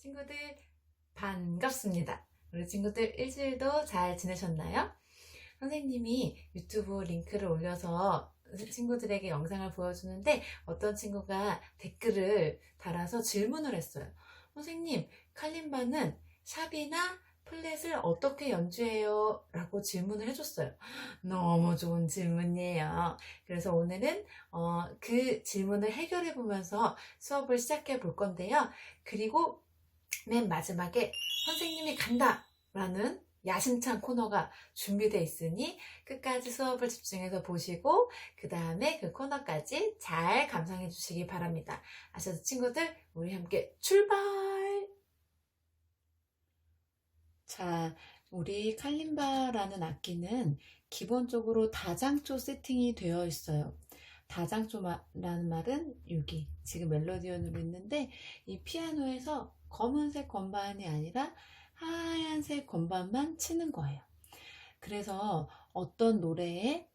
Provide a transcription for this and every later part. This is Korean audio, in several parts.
친구들 반갑습니다. 우리 친구들 일주일도 잘 지내셨나요? 선생님이 유튜브 링크를 올려서 친구들에게 영상을 보여주는데 어떤 친구가 댓글을 달아서 질문을 했어요. 선생님, 칼림바는 샵이나 플랫을 어떻게 연주해요? 라고 질문을 해줬어요. 너무 좋은 질문이에요. 그래서 오늘은 그 질문을 해결해 보면서 수업을 시작해 볼 건데요. 그리고 맨 마지막에 선생님이 간다! 라는 야심찬 코너가 준비되어 있으니 끝까지 수업을 집중해서 보시고 그 다음에 그 코너까지 잘 감상해 주시기 바랍니다. 아셔서 친구들, 우리 함께 출발! 자, 우리 칼림바라는 악기는 기본적으로 다장조 세팅이 되어 있어요. 다장조라는 말은 여기 지금 멜로디언으로 있는데 이 피아노에서 검은색 건반이 아니라 하얀색 건반만 치는 거예요. 그래서 어떤 노래에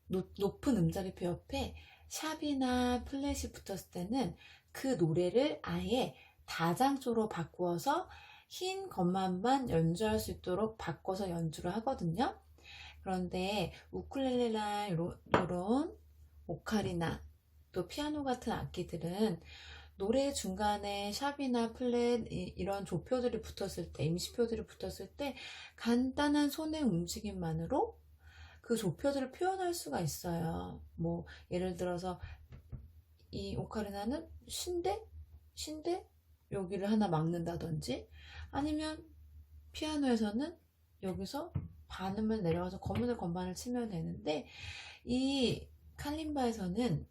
높은 음자리표 옆에 샵이나 플랫이 붙었을 때는 그 노래를 아예 다장조로 바꾸어서 흰 건반만 연주할 수 있도록 바꿔서 연주를 하거든요. 그런데 우쿨렐레나 이런 오카리나 또 피아노 같은 악기들은 노래 중간에 샵이나 플랫 이런 조표들이 붙었을 때, 임시표들이 붙었을 때 간단한 손의 움직임만으로 그 조표들을 표현할 수가 있어요. 뭐 예를 들어서 이 오카리나는 신데 여기를 하나 막는다든지, 아니면 피아노에서는 여기서 반음을 내려가서 검은을 건반을 치면 되는데, 이 칼림바에서는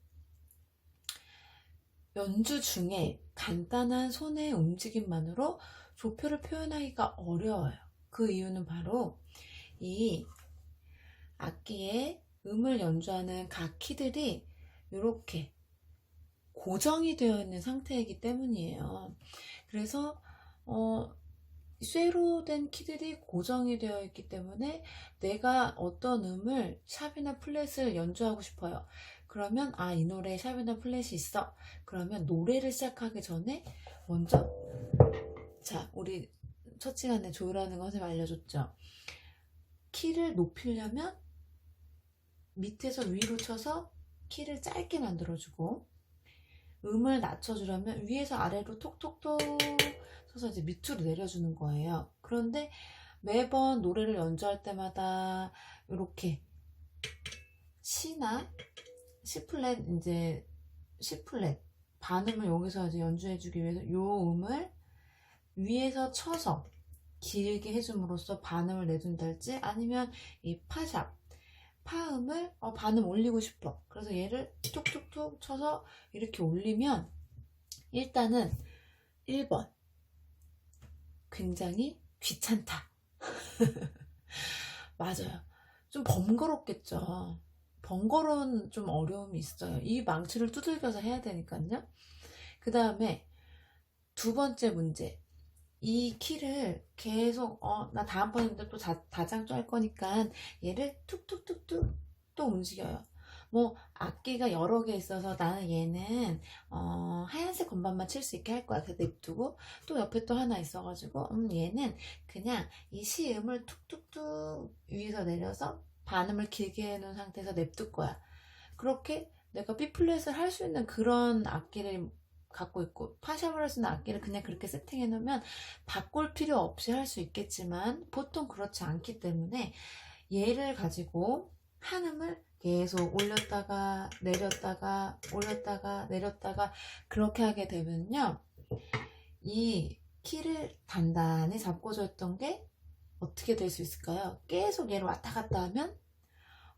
연주 중에 간단한 손의 움직임만으로 조표를 표현하기가 어려워요. 그 이유는 바로 이 악기의 음을 연주하는 각 키들이 이렇게 고정이 되어 있는 상태이기 때문이에요. 그래서 쇠로 된 키들이 고정이 되어 있기 때문에 내가 어떤 음을 샵이나 플랫을 연주하고 싶어요. 그러면 이 노래에 샵이나 플랫이 있어. 그러면 노래를 시작하기 전에 먼저, 자, 우리 첫 시간에 조율하는 거 선생님 알려줬죠. 키를 높이려면 밑에서 위로 쳐서 키를 짧게 만들어주고, 음을 낮춰주려면 위에서 아래로 톡톡톡 쳐서 이제 밑으로 내려주는 거예요. 그런데 매번 노래를 연주할 때마다 이렇게 C나 C플랫, 이제 C플랫 반음을 여기서 이제 연주해주기 위해서 이 음을 위에서 쳐서 길게 해줌으로써 반음을 내준달지, 아니면 이 파샵 파음을 반음 올리고 싶어. 그래서 얘를 툭툭툭 쳐서 이렇게 올리면 일단은 1번 굉장히 귀찮다. 맞아요. 좀 번거롭겠죠. 번거로운 좀 어려움이 있어요. 이 망치를 두들겨서 해야 되니까요. 그 다음에 두 번째 문제. 이 키를 계속 나 다음번에 또 다장조 할 거니까 얘를 툭툭툭툭 또 움직여요. 뭐 악기가 여러 개 있어서 나는 얘는 하얀색 건반만 칠 수 있게 할 거야. 그래서 냅두고, 또 옆에 또 하나 있어가지고 얘는 그냥 이 시음을 툭툭툭 위에서 내려서 반음을 길게 해놓은 상태에서 냅둘 거야. 그렇게 내가 B 플랫을 할 수 있는 그런 악기를 갖고 있고, 파샵을 할 수 있는 악기를 그냥 그렇게 세팅해 놓으면 바꿀 필요 없이 할 수 있겠지만 보통 그렇지 않기 때문에 얘를 가지고 한 음을 계속 올렸다가 내렸다가 올렸다가 내렸다가 그렇게 하게 되면요, 이 키를 단단히 잡고 줬던 게 어떻게 될 수 있을까요? 계속 얘를 왔다 갔다 하면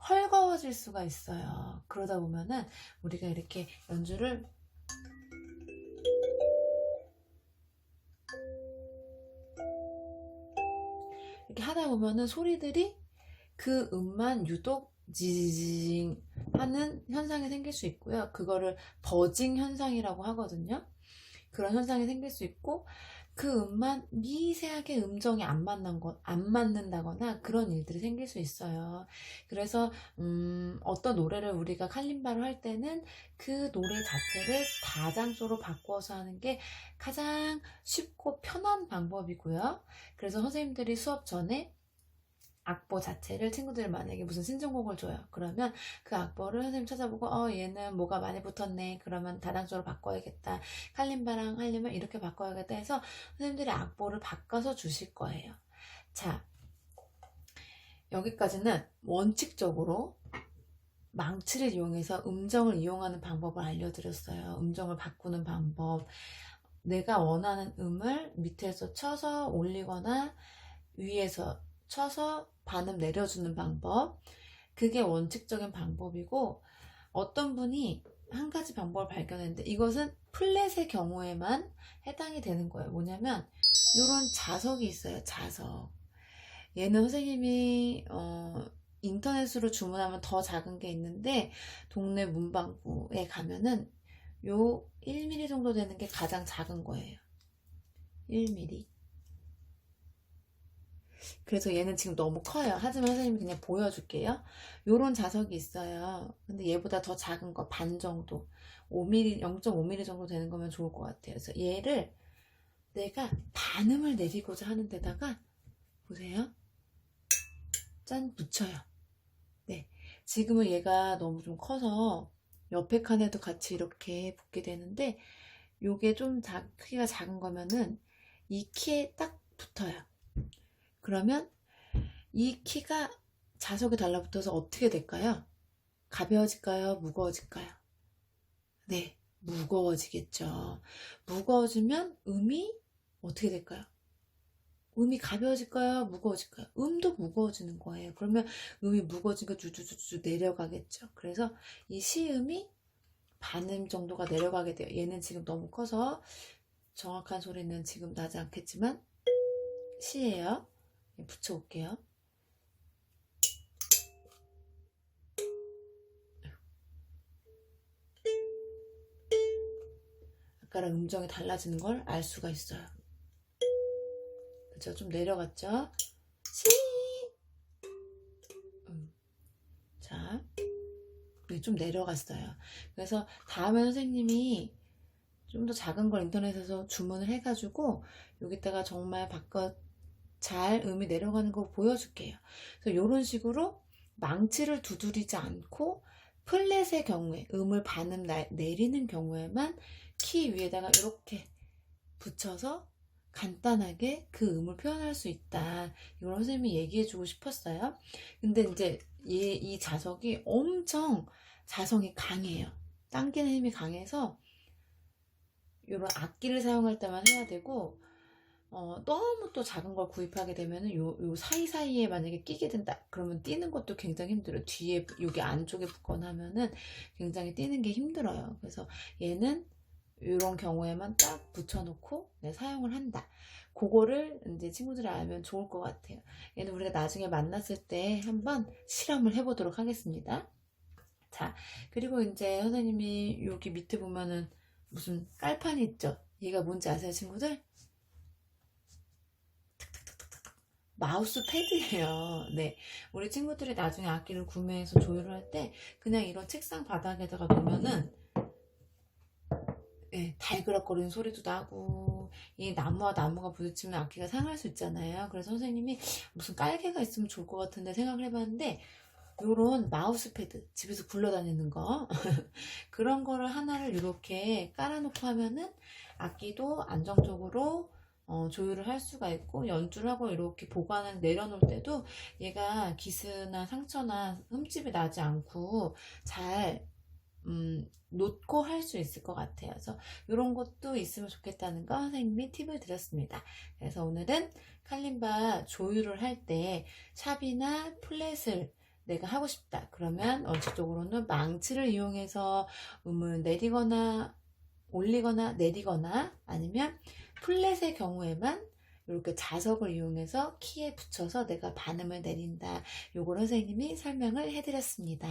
헐거워질 수가 있어요. 그러다 보면은 우리가 이렇게 연주를 이렇게 하다 보면은 소리들이 그 음만 유독 지징 하는 현상이 생길 수 있고요. 그거를 버징 현상이라고 하거든요. 그런 현상이 생길 수 있고, 그 음만 미세하게 음정이 안 맞는다거나 그런 일들이 생길 수 있어요. 그래서 어떤 노래를 우리가 칼림바로 할 때는 그 노래 자체를 다장조로 바꿔서 하는 게 가장 쉽고 편한 방법이고요. 그래서 선생님들이 수업 전에 악보 자체를 친구들 만약에 무슨 신청곡을 줘요. 그러면 그 악보를 선생님 찾아보고 얘는 뭐가 많이 붙었네. 그러면 다단조로 바꿔야겠다. 칼림바랑 하려면 이렇게 바꿔야겠다 해서 선생님들이 악보를 바꿔서 주실 거예요. 자, 여기까지는 원칙적으로 망치를 이용해서 음정을 이용하는 방법을 알려드렸어요. 음정을 바꾸는 방법. 내가 원하는 음을 밑에서 쳐서 올리거나 위에서 쳐서 반음 내려주는 방법. 그게 원칙적인 방법이고, 어떤 분이 한 가지 방법을 발견했는데 이것은 플랫의 경우에만 해당이 되는 거예요. 뭐냐면 이런 자석이 있어요. 자석. 얘는 선생님이 인터넷으로 주문하면 더 작은 게 있는데 동네 문방구에 가면은 요 1mm 정도 되는 게 가장 작은 거예요. 1mm. 그래서 얘는 지금 너무 커요. 하지만 선생님이 그냥 보여줄게요. 요런 자석이 있어요. 근데 얘보다 더 작은 거 반 정도, 5mm, 0.5mm 정도 되는 거면 좋을 것 같아요. 그래서 얘를 내가 반음을 내리고자 하는 데다가 보세요. 짠, 붙여요. 네, 지금은 얘가 너무 좀 커서 옆에 칸에도 같이 이렇게 붙게 되는데 요게 좀 크기가 작은 거면은 이 키에 딱 붙어요. 그러면 이 키가 자석에 달라붙어서 어떻게 될까요? 가벼워질까요? 무거워질까요? 네, 무거워지겠죠. 무거워지면 음이 어떻게 될까요? 음이 가벼워질까요? 무거워질까요? 음도 무거워지는 거예요. 그러면 음이 무거워지니까 쭈쭈쭈쭈 내려가겠죠. 그래서 이 시음이 반음 정도가 내려가게 돼요. 얘는 지금 너무 커서 정확한 소리는 지금 나지 않겠지만 시예요. 붙여볼게요. 아까랑 음정이 달라지는 걸 알 수가 있어요. 그쵸? 좀 내려갔죠? 시. 자, 좀 내려갔어요. 그래서 다음에 선생님이 좀 더 작은 걸 인터넷에서 주문을 해가지고 여기다가 정말 바꿔 잘 음이 내려가는 거 보여줄게요. 그래서 이런 식으로 망치를 두드리지 않고 플랫의 경우에 음을 반음 내리는 경우에만 키 위에다가 이렇게 붙여서 간단하게 그 음을 표현할 수 있다. 이걸 선생님이 얘기해주고 싶었어요. 근데 이제 이 자석이 엄청 자성이 강해요. 당기는 힘이 강해서 이런 악기를 사용할 때만 해야 되고 너무 또 작은 걸 구입하게 되면은 요 사이사이에 만약에 끼게 된다 그러면 뛰는 것도 굉장히 힘들어요. 뒤에 여기 안쪽에 붙거나 하면은 굉장히 뛰는 게 힘들어요. 그래서 얘는 이런 경우에만 딱 붙여놓고 사용을 한다. 그거를 이제 친구들이 알면 좋을 것 같아요. 얘는 우리가 나중에 만났을 때 한번 실험을 해보도록 하겠습니다. 자, 그리고 이제 선생님이 여기 밑에 보면은 무슨 깔판이 있죠? 얘가 뭔지 아세요, 친구들? 마우스 패드예요. 네, 우리 친구들이 나중에 악기를 구매해서 조율을 할 때 그냥 이런 책상 바닥에다가 놓으면은 달그락거리는 소리도 나고 이 나무와 나무가 부딪히면 악기가 상할 수 있잖아요. 그래서 선생님이 무슨 깔개가 있으면 좋을 것 같은데 생각을 해봤는데 요런 마우스 패드 집에서 굴러다니는 거 그런 거를 하나를 이렇게 깔아놓고 하면은 악기도 안정적으로 조율을 할 수가 있고 연주를 하고 이렇게 보관을 내려놓을 때도 얘가 기스나 상처나 흠집이 나지 않고 잘 놓고 할 수 있을 것 같아요. 그래서 이런 것도 있으면 좋겠다는 거 선생님이 팁을 드렸습니다. 그래서 오늘은 칼림바 조율을 할 때 샵이나 플랫을 내가 하고 싶다. 그러면 원칙적으로는 망치를 이용해서 음을 내리거나 올리거나 내리거나 아니면 플랫의 경우에만 이렇게 자석을 이용해서 키에 붙여서 내가 반음을 내린다. 요걸 선생님이 설명을 해드렸습니다.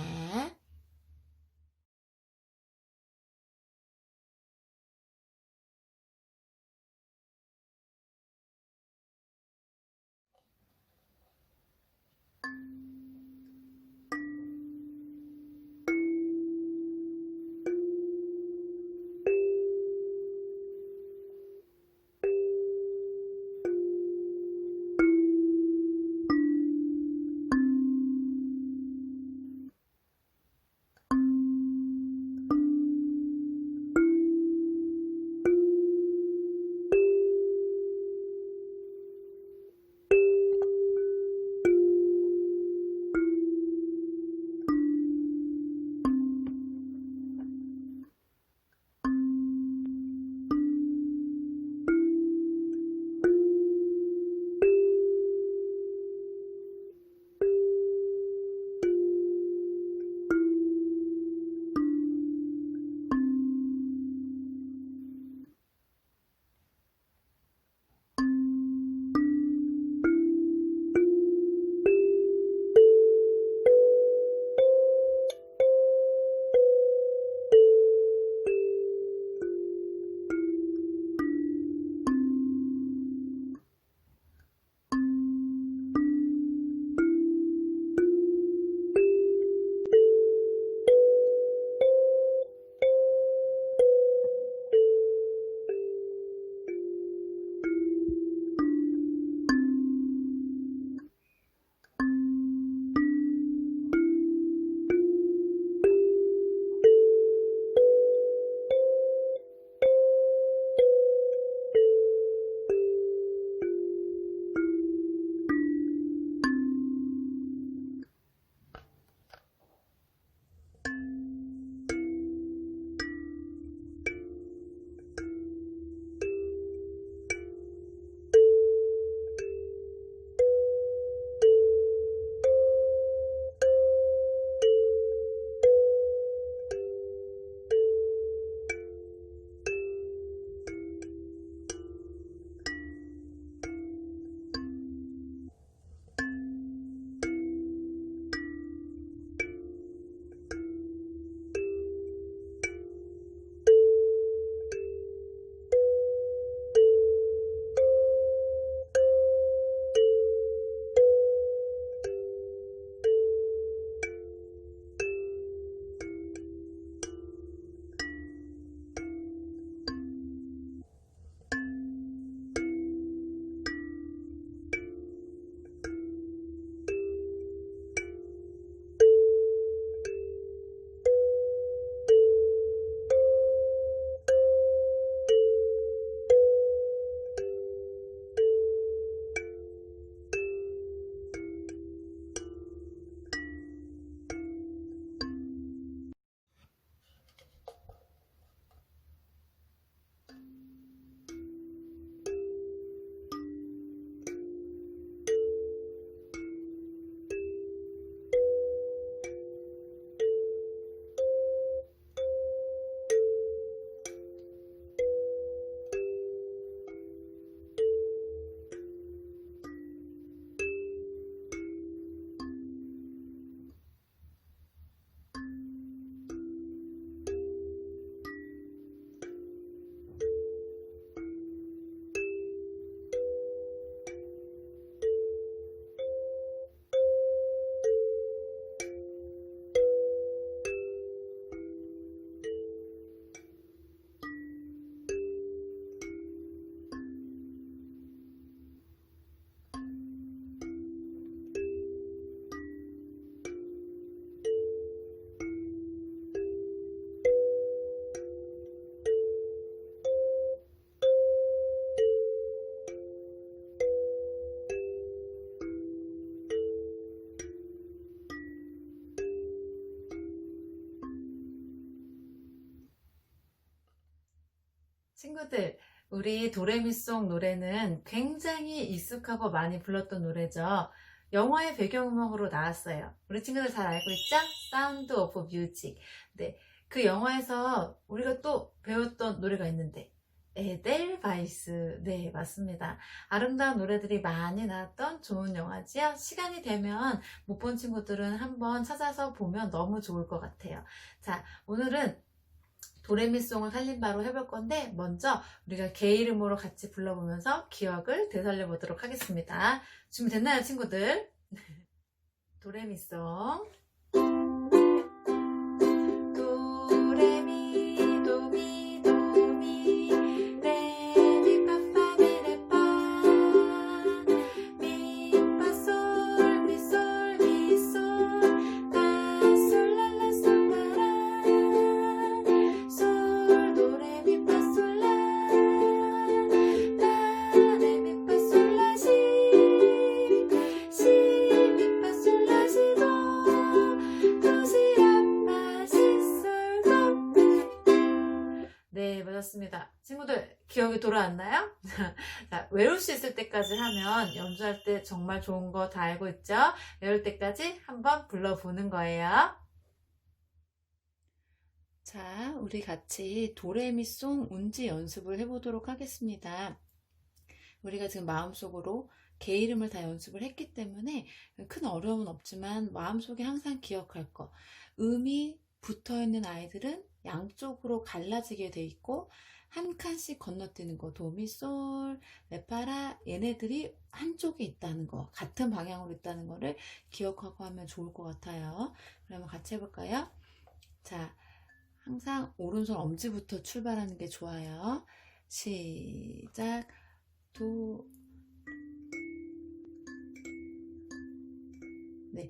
친구들, 우리 도레미송 노래는 굉장히 익숙하고 많이 불렀던 노래죠. 영화의 배경음악으로 나왔어요. 우리 친구들 잘 알고 있죠? 사운드 오브 뮤직. 네, 그 영화에서 우리가 또 배웠던 노래가 있는데 에델바이스. 네, 맞습니다. 아름다운 노래들이 많이 나왔던 좋은 영화지요. 시간이 되면 못 본 친구들은 한번 찾아서 보면 너무 좋을 것 같아요. 자, 오늘은 도레미송을 살림바로 해볼 건데 먼저 우리가 개 이름으로 같이 불러보면서 기억을 되살려 보도록 하겠습니다. 준비됐나요, 친구들? 도레미송. 도레미 도미 도미 레미 파파미레파 미파솔 미솔 미솔 라솔라라 솔라라 솔 도레미 파솔라 라 레미 파솔라 시 미파솔라 시도 도시라파 시솔도. 네, 맞았습니다. 친구들 기억이 돌아왔나요? 자, 외울 수 있을 때까지 하면 연주할 때 정말 좋은 거 다 알고 있죠? 외울 때까지 한번 불러보는 거예요. 자, 우리 같이 도레미송 운지 연습을 해보도록 하겠습니다. 우리가 지금 마음속으로 개 이름을 다 연습을 했기 때문에 큰 어려움은 없지만 마음속에 항상 기억할 거, 음이 붙어있는 아이들은 양쪽으로 갈라지게 돼 있고 한 칸씩 건너뛰는 거, 도미솔, 레파라, 얘네들이 한쪽에 있다는 거, 같은 방향으로 있다는 거를 기억하고 하면 좋을 것 같아요. 그러면 같이 해볼까요? 자, 항상 오른손 엄지부터 출발하는 게 좋아요. 시작. 도. 네,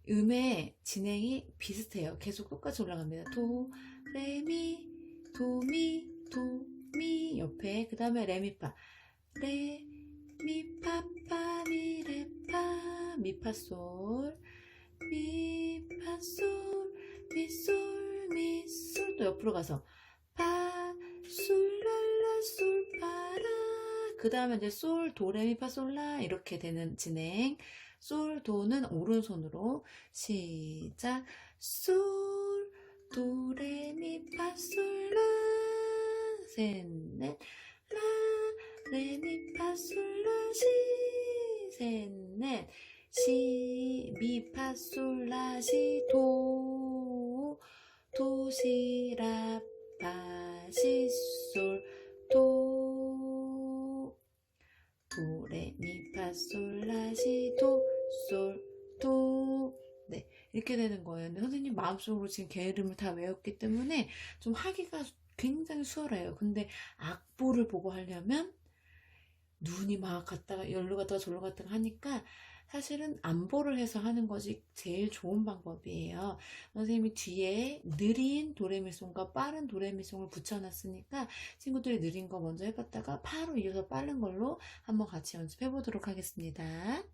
음의 진행이 비슷해요. 계속 끝까지 올라갑니다. 도, 레미, 도미, 도미 옆에 그 다음에 레미파, 레, 미파파, 미레파, 미파솔, 미파솔, 미솔, 미솔 또 옆으로 가서 파, 솔랄라, 솔파라 그 다음에 이제 솔, 도, 레, 미, 파, 솔, 라 이렇게 되는 진행. 솔, 도는 오른손으로 시작. 솔, 도, 레, 미, 파, 솔, 라 셋, 넷 라, 레, 미, 파, 솔, 라, 시 셋, 넷 시, 미, 파, 솔, 라, 시, 도, 도, 시, 라, 파, 시, 솔, 도, 도, 레, 미, 파, 솔, 라, 시, 도, 솔, 도. 네, 이렇게 되는 거예요. 근데 선생님 마음속으로 지금 개 이름을 다 외웠기 때문에 좀 하기가 굉장히 수월해요. 근데 악보를 보고 하려면 눈이 막 갔다가 열로 갔다가 절로 갔다가 하니까 사실은 안보를 해서 하는 것이 제일 좋은 방법이에요. 선생님이 뒤에 느린 도레미송과 빠른 도레미송을 붙여놨으니까 친구들이 느린 거 먼저 해봤다가 바로 이어서 빠른 걸로 한번 같이 연습해 보도록 하겠습니다.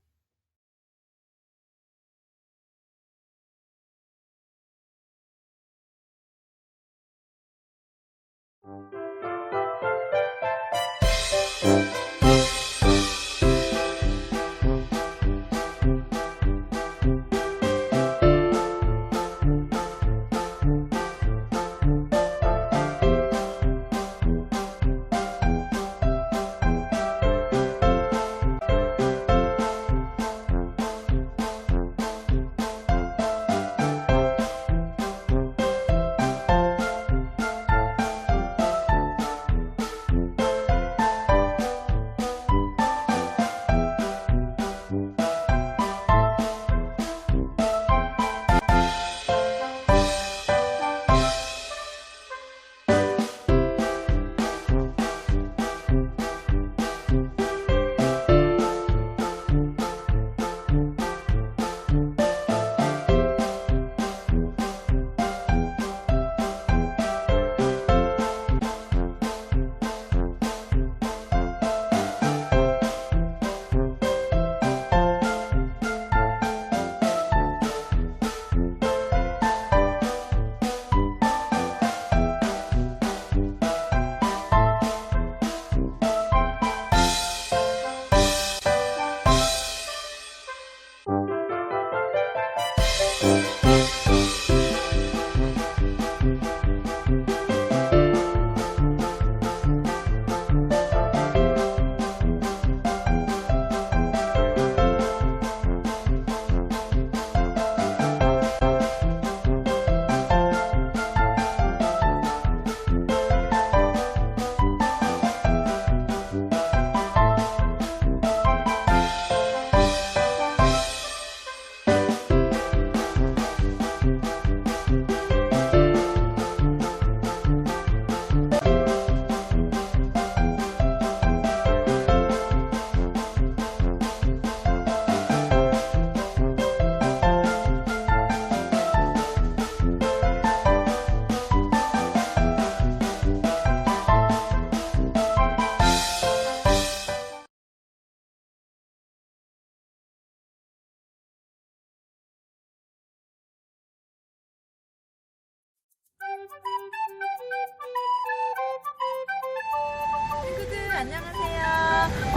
친구들 안녕하세요.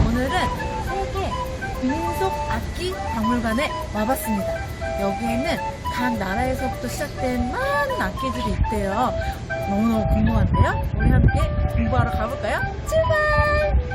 오늘은 세계 민속 악기 박물관에 와봤습니다. 여기에는 각 나라에서부터 시작된 많은 악기들이 있대요. 너무너무 궁금한데요? 우리 함께 공부하러 가볼까요? 출발!